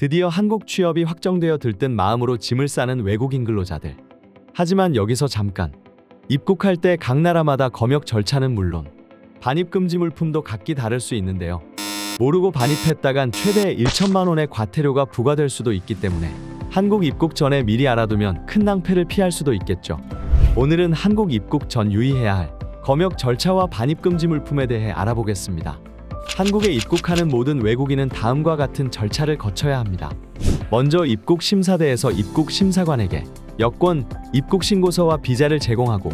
드디어 한국 취업이 확정되어 들뜬 마음으로 짐을 싸는 외국인 근로자들. 하지만 여기서 잠깐. 입국할 때 각 나라마다 검역 절차는 물론 반입 금지 물품도 각기 다를 수 있는데요. 모르고 반입했다간 최대 1천만 원의 과태료가 부과될 수도 있기 때문에 한국 입국 전에 미리 알아두면 큰 낭패를 피할 수도 있겠죠. 오늘은 한국 입국 전 유의해야 할 검역 절차와 반입 금지 물품에 대해 알아보겠습니다. 한국에 입국하는 모든 외국인은 다음과 같은 절차를 거쳐야 합니다. 먼저 입국 심사대에서 입국 심사관에게 여권, 입국 신고서와 비자를 제공하고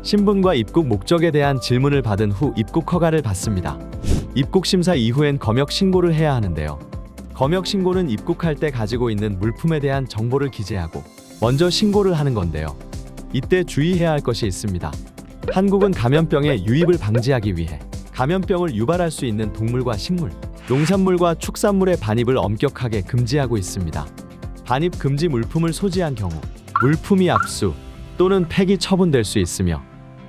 신분과 입국 목적에 대한 질문을 받은 후 입국 허가를 받습니다. 입국 심사 이후엔 검역 신고를 해야 하는데요. 검역 신고는 입국할 때 가지고 있는 물품에 대한 정보를 기재하고 먼저 신고를 하는 건데요. 이때 주의해야 할 것이 있습니다. 한국은 감염병의 유입을 방지하기 위해 감염병을 유발할 수 있는 동물과 식물, 농산물과 축산물의 반입을 엄격하게 금지하고 있습니다. 반입 금지 물품을 소지한 경우 물품이 압수 또는 폐기 처분될 수 있으며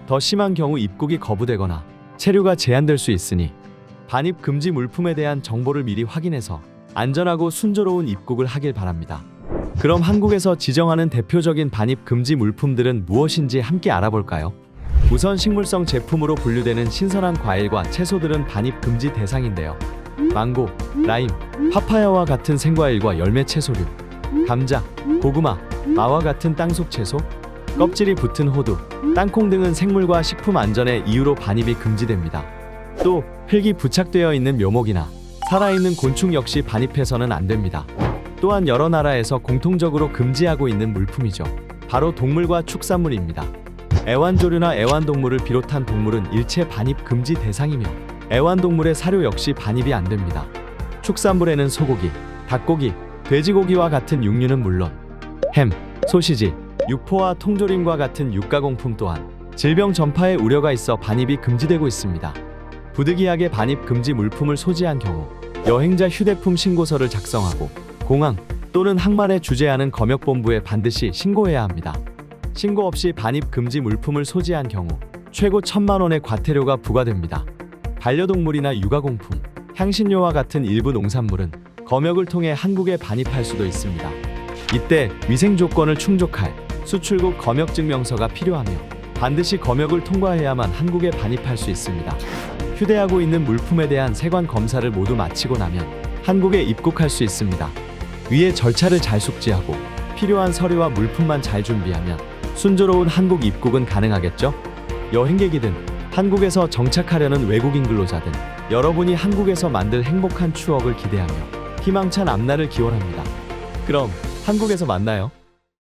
더 심한 경우 입국이 거부되거나 체류가 제한될 수 있으니 반입 금지 물품에 대한 정보를 미리 확인해서 안전하고 순조로운 입국을 하길 바랍니다. 그럼 한국에서 지정하는 대표적인 반입 금지 물품들은 무엇인지 함께 알아볼까요? 우선 식물성 제품으로 분류되는 신선한 과일과 채소들은 반입 금지 대상인데요. 망고, 라임, 파파야와 같은 생과일과 열매 채소류, 감자, 고구마, 마와 같은 땅속 채소, 껍질이 붙은 호두, 땅콩 등은 생물과 식품 안전의 이유로 반입이 금지됩니다. 또 흙이 부착되어 있는 묘목이나 살아있는 곤충 역시 반입해서는 안 됩니다. 또한 여러 나라에서 공통적으로 금지하고 있는 물품이죠. 바로 동물과 축산물입니다. 애완조류나 애완동물을 비롯한 동물은 일체 반입 금지 대상이며 애완동물의 사료 역시 반입이 안 됩니다. 축산물에는 소고기, 닭고기, 돼지고기와 같은 육류는 물론 햄, 소시지, 육포와 통조림과 같은 육가공품 또한 질병 전파의 우려가 있어 반입이 금지되고 있습니다. 부득이하게 반입 금지 물품을 소지한 경우 여행자 휴대폰 신고서를 작성하고 공항 또는 항만에 주재하는 검역본부에 반드시 신고해야 합니다. 신고 없이 반입 금지 물품을 소지한 경우 최고 1,000만 원의 과태료가 부과됩니다. 반려동물이나 육아공품, 향신료와 같은 일부 농산물은 검역을 통해 한국에 반입할 수도 있습니다. 이때 위생 조건을 충족할 수출국 검역 증명서가 필요하며 반드시 검역을 통과해야만 한국에 반입할 수 있습니다. 휴대하고 있는 물품에 대한 세관 검사를 모두 마치고 나면 한국에 입국할 수 있습니다. 위의 절차를 잘 숙지하고 필요한 서류와 물품만 잘 준비하면 순조로운 한국 입국은 가능하겠죠? 여행객이든 한국에서 정착하려는 외국인 근로자든 여러분이 한국에서 만들 행복한 추억을 기대하며 희망찬 앞날을 기원합니다. 그럼 한국에서 만나요.